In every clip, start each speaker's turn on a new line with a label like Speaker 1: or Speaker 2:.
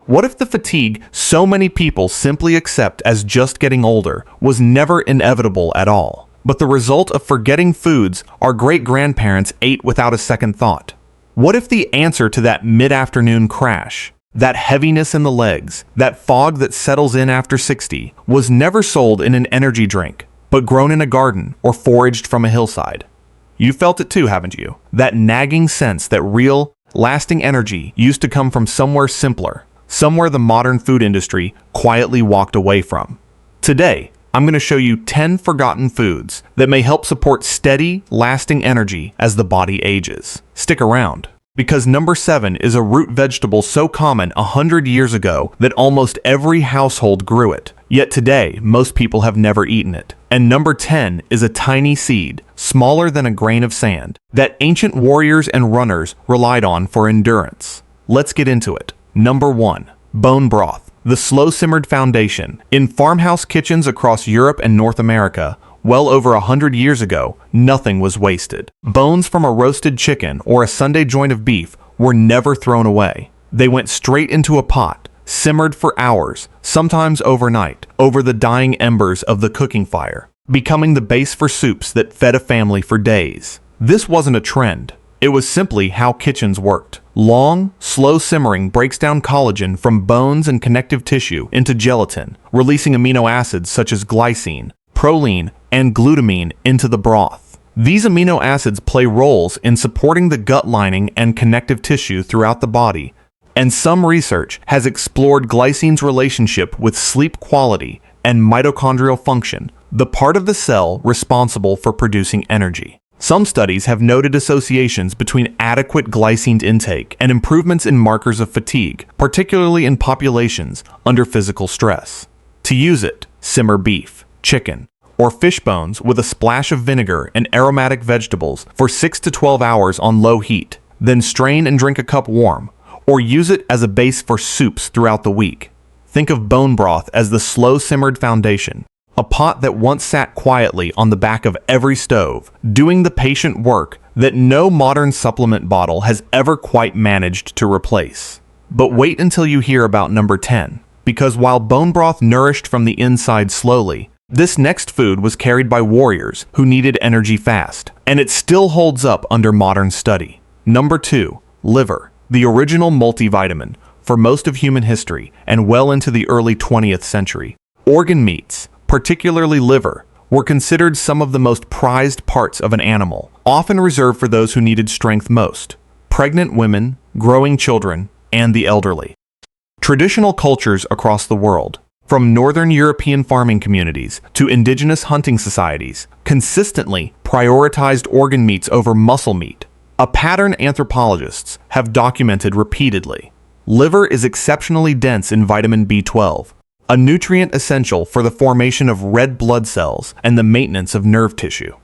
Speaker 1: What if the fatigue so many people simply accept as just getting older was never inevitable at all, but the result of forgetting foods our great-grandparents ate without a second thought? What if the answer to that mid-afternoon crash, that heaviness in the legs, that fog that settles in after 60, was never sold in an energy drink, but grown in a garden or foraged from a hillside? You felt it too, haven't you? That nagging sense that real, lasting energy used to come from somewhere simpler, somewhere the modern food industry quietly walked away from. Today, I'm going to show you 10 forgotten foods that may help support steady, lasting energy as the body ages. Stick around, because number 7 is a root vegetable so common 100 years ago that almost every household grew it. Yet today, most people have never eaten it. And number 10 is a tiny seed, smaller than a grain of sand, that ancient warriors and runners relied on for endurance. Let's get into it. Number 1. Bone broth, the slow-simmered foundation. In farmhouse kitchens across Europe and North America, well over 100 years ago, nothing was wasted. Bones from a roasted chicken or a Sunday joint of beef were never thrown away. They went straight into a pot, simmered for hours, sometimes overnight, over the dying embers of the cooking fire, becoming the base for soups that fed a family for days. This wasn't a trend. It was simply how kitchens worked. Long, slow simmering breaks down collagen from bones and connective tissue into gelatin, releasing amino acids such as glycine, proline, and glutamine into the broth. These amino acids play roles in supporting the gut lining and connective tissue throughout the body, and some research has explored glycine's relationship with sleep quality and mitochondrial function, the part of the cell responsible for producing energy. Some studies have noted associations between adequate glycine intake and improvements in markers of fatigue, particularly in populations under physical stress. To use it, simmer beef, chicken, or fish bones with a splash of vinegar and aromatic vegetables for 6 to 12 hours on low heat, then strain and drink a cup warm, or use it as a base for soups throughout the week. Think of bone broth as the slow-simmered foundation, a pot that once sat quietly on the back of every stove, doing the patient work that no modern supplement bottle has ever quite managed to replace. But wait until you hear about number 10, because while bone broth nourished from the inside slowly, this next food was carried by warriors who needed energy fast, and it still holds up under modern study. Number 2, liver, the original multivitamin for most of human history and well into the early 20th century. Organ meats, particularly liver, were considered some of the most prized parts of an animal, often reserved for those who needed strength most: pregnant women, growing children, and the elderly. Traditional cultures across the world, from northern European farming communities to indigenous hunting societies, consistently prioritized organ meats over muscle meat, a pattern anthropologists have documented repeatedly. Liver is exceptionally dense in vitamin B12, a nutrient essential for the formation of red blood cells and the maintenance of nerve tissue.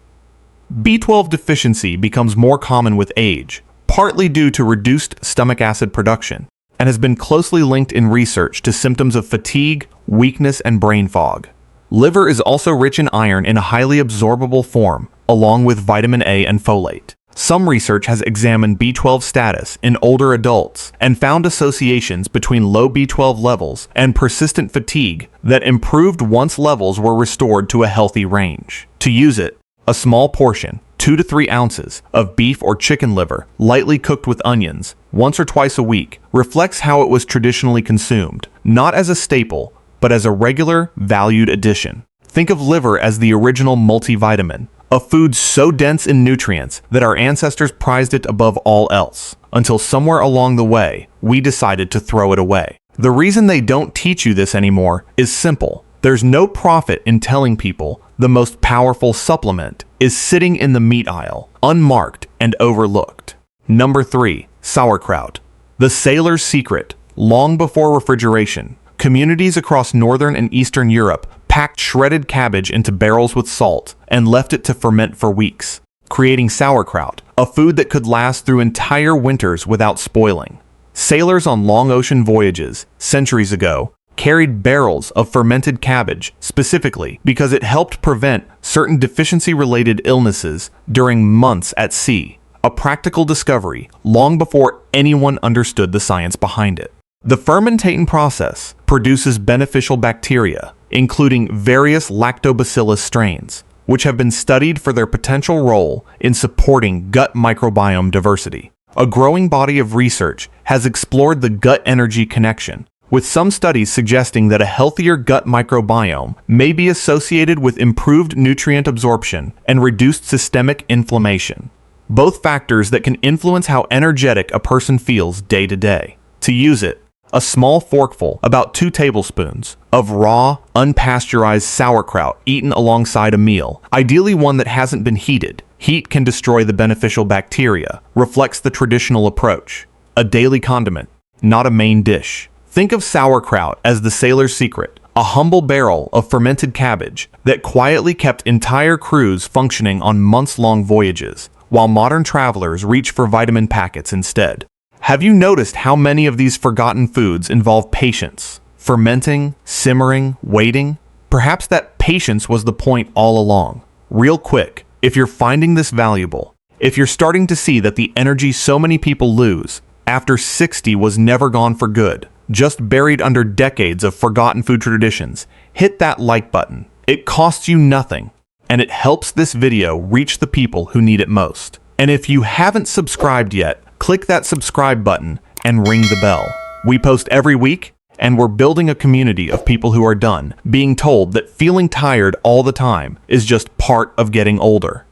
Speaker 1: B12 deficiency becomes more common with age, partly due to reduced stomach acid production, and has been closely linked in research to symptoms of fatigue, weakness, and brain fog. Liver is also rich in iron in a highly absorbable form, along with vitamin A and folate. Some research has examined B12 status in older adults and found associations between low B12 levels and persistent fatigue that improved once levels were restored to a healthy range. To use it, a small portion, 2 to 3 ounces, of beef or chicken liver, lightly cooked with onions, once or twice a week, reflects how it was traditionally consumed, not as a staple, but as a regular, valued addition. Think of liver as the original multivitamin, a food so dense in nutrients that our ancestors prized it above all else, until somewhere along the way, we decided to throw it away. The reason they don't teach you this anymore is simple. There's no profit in telling people the most powerful supplement is sitting in the meat aisle, unmarked and overlooked. Number 3, sauerkraut. The sailor's secret. Long before refrigeration, communities across northern and eastern Europe packed shredded cabbage into barrels with salt and left it to ferment for weeks, creating sauerkraut, a food that could last through entire winters without spoiling. Sailors on long ocean voyages, centuries ago, carried barrels of fermented cabbage specifically because it helped prevent certain deficiency-related illnesses during months at sea, a practical discovery long before anyone understood the science behind it. The fermentation process produces beneficial bacteria, including various lactobacillus strains, which have been studied for their potential role in supporting gut microbiome diversity. A growing body of research has explored the gut-energy connection, with some studies suggesting that a healthier gut microbiome may be associated with improved nutrient absorption and reduced systemic inflammation, both factors that can influence how energetic a person feels day to day. To use it, a small forkful, about 2 tablespoons, of raw, unpasteurized sauerkraut eaten alongside a meal, ideally one that hasn't been heated. Heat can destroy the beneficial bacteria, reflects the traditional approach. A daily condiment, not a main dish. Think of sauerkraut as the sailor's secret, a humble barrel of fermented cabbage that quietly kept entire crews functioning on months-long voyages, while modern travelers reach for vitamin packets instead. Have you noticed how many of these forgotten foods involve patience? Fermenting, simmering, waiting? Perhaps that patience was the point all along. Real quick, if you're finding this valuable, if you're starting to see that the energy so many people lose after 60 was never gone for good, just buried under decades of forgotten food traditions, hit that like button. It costs you nothing, and it helps this video reach the people who need it most. And if you haven't subscribed yet, click that subscribe button and ring the bell. We post every week, and we're building a community of people who are done being told that feeling tired all the time is just part of getting older.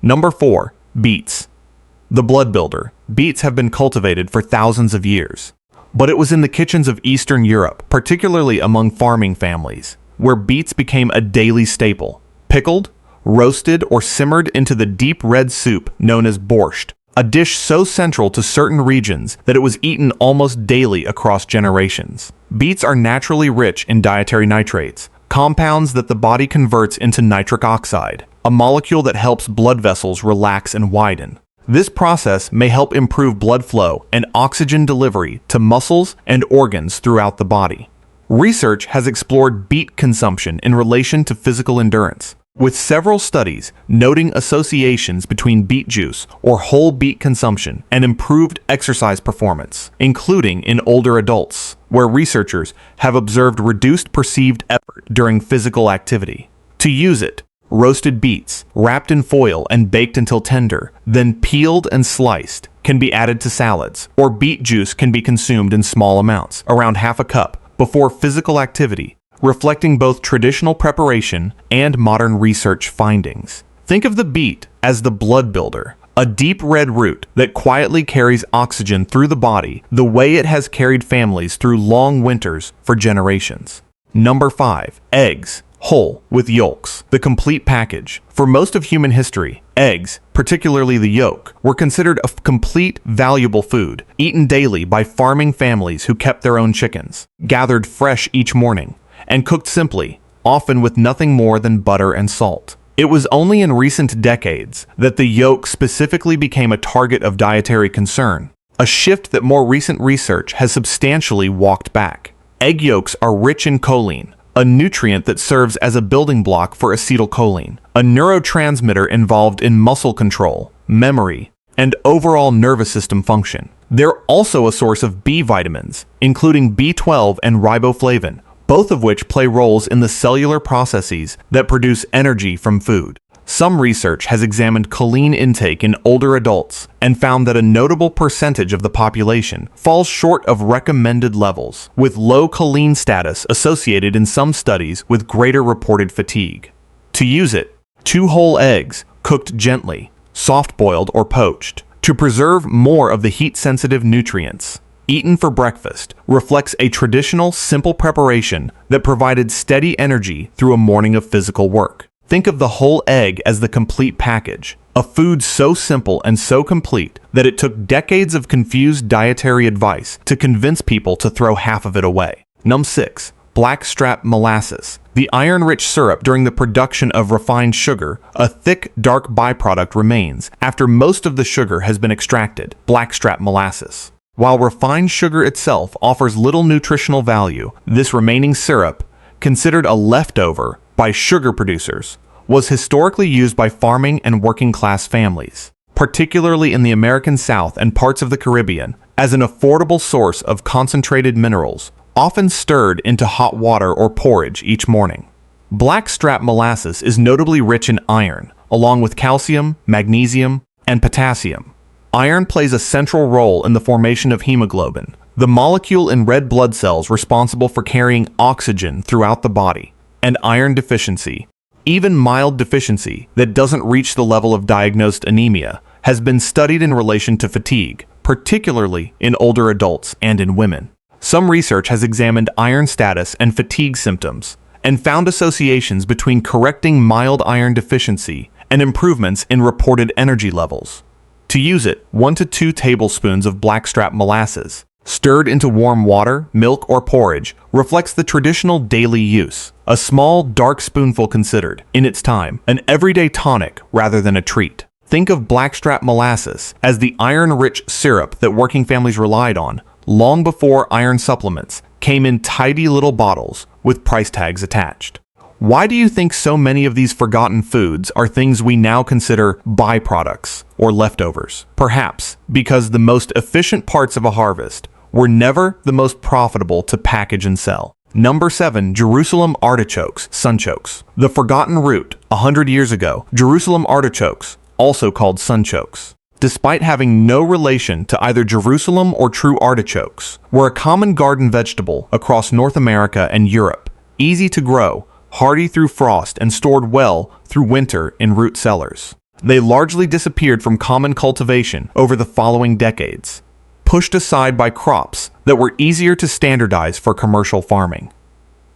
Speaker 1: Number 4, beets. The blood builder. Beets have been cultivated for thousands of years, but it was in the kitchens of Eastern Europe, particularly among farming families, where beets became a daily staple. Pickled, roasted, or simmered into the deep red soup known as borscht, a dish so central to certain regions that it was eaten almost daily across generations. Beets are naturally rich in dietary nitrates, compounds that the body converts into nitric oxide, a molecule that helps blood vessels relax and widen. This process may help improve blood flow and oxygen delivery to muscles and organs throughout the body. Research has explored beet consumption in relation to physical endurance, with several studies noting associations between beet juice or whole beet consumption and improved exercise performance, including in older adults, where researchers have observed reduced perceived effort during physical activity. To use it, roasted beets, wrapped in foil and baked until tender, then peeled and sliced, can be added to salads, or beet juice can be consumed in small amounts, around half a cup, before physical activity, reflecting both traditional preparation and modern research findings. Think of the beet as the blood builder, a deep red root that quietly carries oxygen through the body the way it has carried families through long winters for generations. Number 5, eggs. Whole, with yolks, the complete package. For most of human history, eggs, particularly the yolk, were considered a complete, valuable food, eaten daily by farming families who kept their own chickens, gathered fresh each morning, and cooked simply, often with nothing more than butter and salt. It was only in recent decades that the yolk specifically became a target of dietary concern, a shift that more recent research has substantially walked back. Egg yolks are rich in choline, a nutrient that serves as a building block for acetylcholine, a neurotransmitter involved in muscle control, memory, and overall nervous system function. They're also a source of B vitamins, including B12 and riboflavin, both of which play roles in the cellular processes that produce energy from food. Some research has examined choline intake in older adults and found that a notable percentage of the population falls short of recommended levels, with low choline status associated in some studies with greater reported fatigue. To use it, 2 whole eggs, cooked gently, soft-boiled or poached, to preserve more of the heat-sensitive nutrients. Eaten for breakfast, reflects a traditional, simple preparation that provided steady energy through a morning of physical work. Think of the whole egg as the complete package, a food so simple and so complete that it took decades of confused dietary advice to convince people to throw half of it away. Number 6. Blackstrap molasses. The iron-rich syrup during the production of refined sugar, a thick, dark byproduct remains after most of the sugar has been extracted, blackstrap molasses. While refined sugar itself offers little nutritional value, this remaining syrup, considered a leftover by sugar producers, was historically used by farming and working-class families. particularly in the American South and parts of the Caribbean, as an affordable source of concentrated minerals, often stirred into hot water or porridge each morning. Blackstrap molasses is notably rich in iron, along with calcium, magnesium, and potassium. Iron plays a central role in the formation of hemoglobin, the molecule in red blood cells responsible for carrying oxygen throughout the body. And iron deficiency, even mild deficiency that doesn't reach the level of diagnosed anemia, has been studied in relation to fatigue, particularly in older adults and in women. Some research has examined iron status and fatigue symptoms, and found associations between correcting mild iron deficiency and improvements in reported energy levels. To use it, 1 to 2 tablespoons of blackstrap molasses, stirred into warm water, milk, or porridge, reflects the traditional daily use, a small, dark spoonful considered, in its time, an everyday tonic rather than a treat. Think of blackstrap molasses as the iron-rich syrup that working families relied on long before iron supplements came in tidy little bottles with price tags attached. Why do you think so many of these forgotten foods are things we now consider byproducts or leftovers? Perhaps because the most efficient parts of a harvest were never the most profitable to package and sell. Number 7. Jerusalem artichokes, sunchokes. The forgotten root. 100 years ago, Jerusalem artichokes, also called sunchokes, despite having no relation to either Jerusalem or true artichokes, were a common garden vegetable across North America and Europe, easy to grow, hardy through frost, and stored well through winter in root cellars. They largely disappeared from common cultivation over the following decades, pushed aside by crops that were easier to standardize for commercial farming.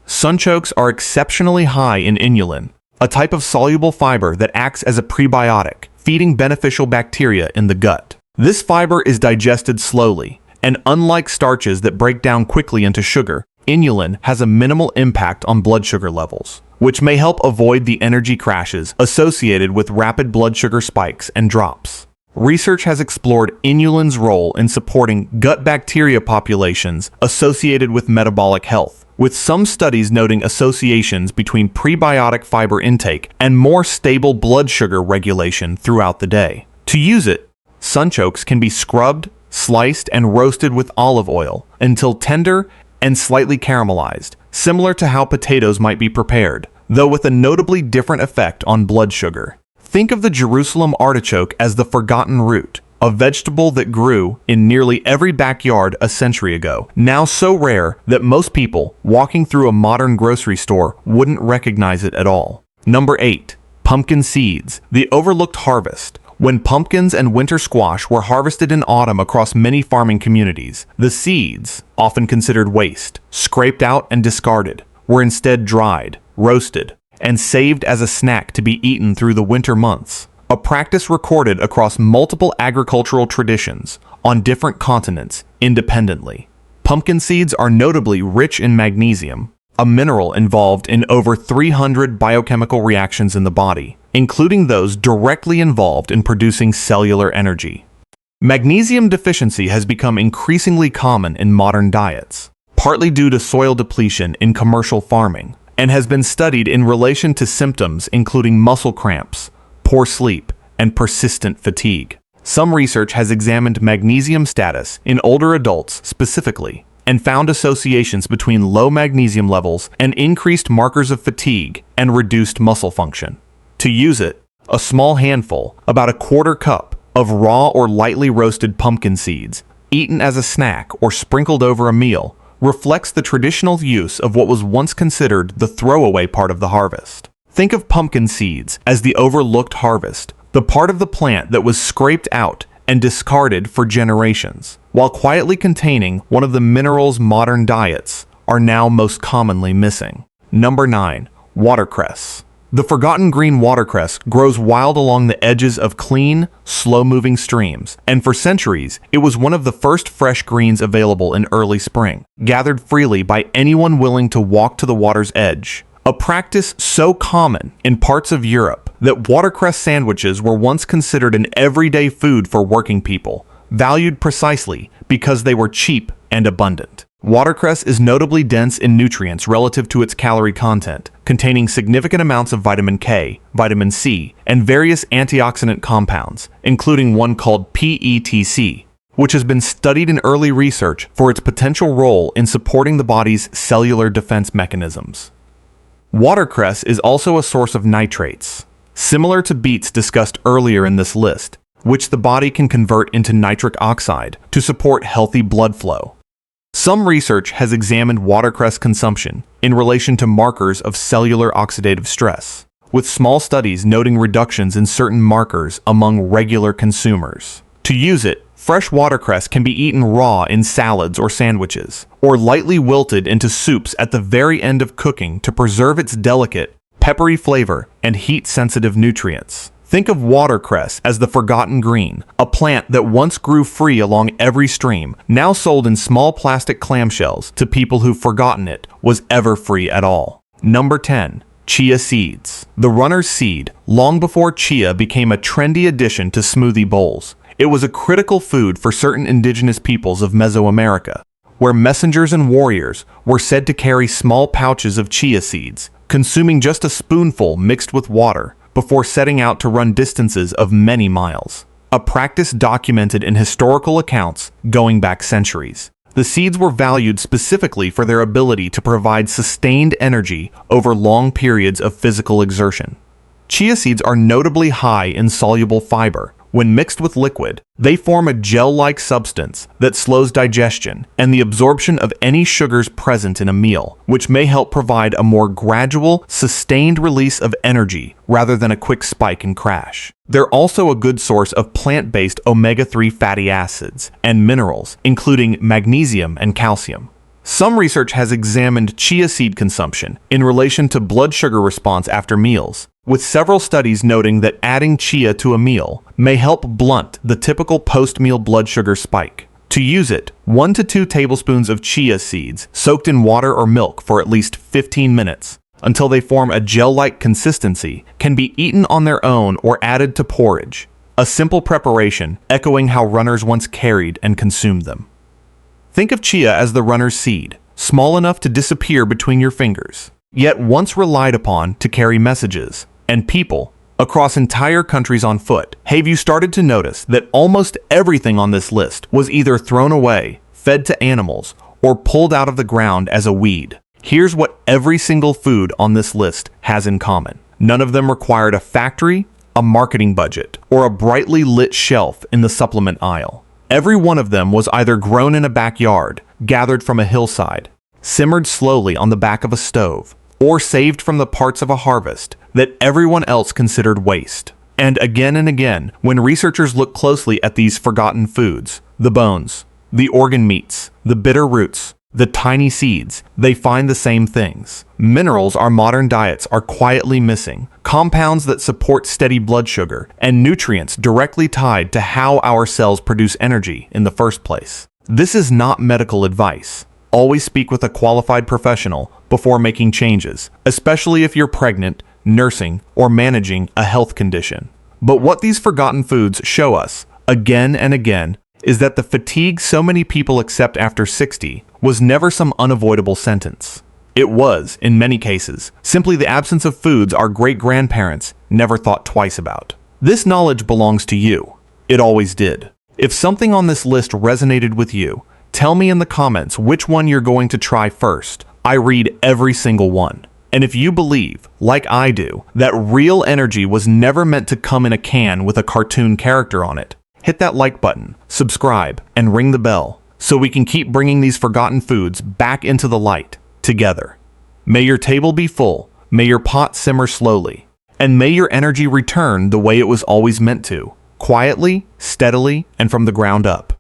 Speaker 1: Sunchokes are exceptionally high in inulin, a type of soluble fiber that acts as a prebiotic, feeding beneficial bacteria in the gut. This fiber is digested slowly, and unlike starches that break down quickly into sugar, inulin has a minimal impact on blood sugar levels, which may help avoid the energy crashes associated with rapid blood sugar spikes and drops. Research has explored inulin's role in supporting gut bacteria populations associated with metabolic health, with some studies noting associations between prebiotic fiber intake and more stable blood sugar regulation throughout the day. To use it, sunchokes can be scrubbed, sliced, and roasted with olive oil until tender and slightly caramelized, similar to how potatoes might be prepared, though with a notably different effect on blood sugar. Think of the Jerusalem artichoke as the forgotten root, a vegetable that grew in nearly every backyard a century ago, now so rare that most people walking through a modern grocery store wouldn't recognize it at all. Number 8. Pumpkin seeds, the overlooked harvest. When pumpkins and winter squash were harvested in autumn across many farming communities, the seeds, often considered waste, scraped out and discarded, were instead dried, roasted, and saved as a snack to be eaten through the winter months, a practice recorded across multiple agricultural traditions on different continents independently. Pumpkin seeds are notably rich in magnesium, a mineral involved in over 300 biochemical reactions in the body, including those directly involved in producing cellular energy. Magnesium deficiency has become increasingly common in modern diets, partly due to soil depletion in commercial farming, and has been studied in relation to symptoms including muscle cramps, poor sleep, and persistent fatigue. Some research has examined magnesium status in older adults specifically, and found associations between low magnesium levels and increased markers of fatigue and reduced muscle function. To use it, a small handful, about a quarter cup, of raw or lightly roasted pumpkin seeds, eaten as a snack or sprinkled over a meal, reflects the traditional use of what was once considered the throwaway part of the harvest. Think of pumpkin seeds as the overlooked harvest, the part of the plant that was scraped out and discarded for generations, while quietly containing one of the minerals modern diets are now most commonly missing. Number 9. Watercress. The forgotten green watercress grows wild along the edges of clean, slow-moving streams, and for centuries, it was one of the first fresh greens available in early spring, gathered freely by anyone willing to walk to the water's edge. A practice so common in parts of Europe that watercress sandwiches were once considered an everyday food for working people, valued precisely because they were cheap and abundant. Watercress is notably dense in nutrients relative to its calorie content, containing significant amounts of vitamin K, vitamin C, and various antioxidant compounds, including one called PETC, which has been studied in early research for its potential role in supporting the body's cellular defense mechanisms. Watercress is also a source of nitrates, similar to beets discussed earlier in this list, which the body can convert into nitric oxide to support healthy blood flow. Some research has examined watercress consumption in relation to markers of cellular oxidative stress, with small studies noting reductions in certain markers among regular consumers. To use it, fresh watercress can be eaten raw in salads or sandwiches, or lightly wilted into soups at the very end of cooking to preserve its delicate, peppery flavor and heat-sensitive nutrients. Think of watercress as the forgotten green, a plant that once grew free along every stream, now sold in small plastic clamshells to people who've forgotten it was ever free at all. Number 10. Chia seeds. The runner's seed, long before chia became a trendy addition to smoothie bowls. It was a critical food for certain indigenous peoples of Mesoamerica, where messengers and warriors were said to carry small pouches of chia seeds, consuming just a spoonful mixed with water before setting out to run distances of many miles, a practice documented in historical accounts going back centuries. The seeds were valued specifically for their ability to provide sustained energy over long periods of physical exertion. Chia seeds are notably high in soluble fiber. When mixed with liquid, they form a gel-like substance that slows digestion and the absorption of any sugars present in a meal, which may help provide a more gradual, sustained release of energy rather than a quick spike and crash. They're also a good source of plant-based omega-3 fatty acids and minerals, including magnesium and calcium. Some research has examined chia seed consumption in relation to blood sugar response after meals, with several studies noting that adding chia to a meal may help blunt the typical post-meal blood sugar spike. To use it, 1 to 2 tablespoons of chia seeds soaked in water or milk for at least 15 minutes until they form a gel-like consistency can be eaten on their own or added to porridge, a simple preparation echoing how runners once carried and consumed them. Think of chia as the runner's seed, small enough to disappear between your fingers, yet once relied upon to carry messages and people across entire countries on foot. Have you started to notice that almost everything on this list was either thrown away, fed to animals, or pulled out of the ground as a weed? Here's what every single food on this list has in common. None of them required a factory, a marketing budget, or a brightly lit shelf in the supplement aisle. Every one of them was either grown in a backyard, gathered from a hillside, simmered slowly on the back of a stove, or saved from the parts of a harvest that everyone else considered waste. And again, when researchers look closely at these forgotten foods, the bones, the organ meats, the bitter roots, the tiny seeds, they find the same things. Minerals our modern diets are quietly missing, compounds that support steady blood sugar, and nutrients directly tied to how our cells produce energy in the first place. This is not medical advice. Always speak with a qualified professional before making changes, especially if you're pregnant, nursing, or managing a health condition. But what these forgotten foods show us, again and again, is that the fatigue so many people accept after 60 was never some unavoidable sentence. It was, in many cases, simply the absence of foods our great-grandparents never thought twice about. This knowledge belongs to you. It always did. If something on this list resonated with you, tell me in the comments which one you're going to try first. I read every single one. And if you believe, like I do, that real energy was never meant to come in a can with a cartoon character on it, hit that like button, subscribe, and ring the bell so we can keep bringing these forgotten foods back into the light together. May your table be full, may your pot simmer slowly, and may your energy return the way it was always meant to, quietly, steadily, and from the ground up.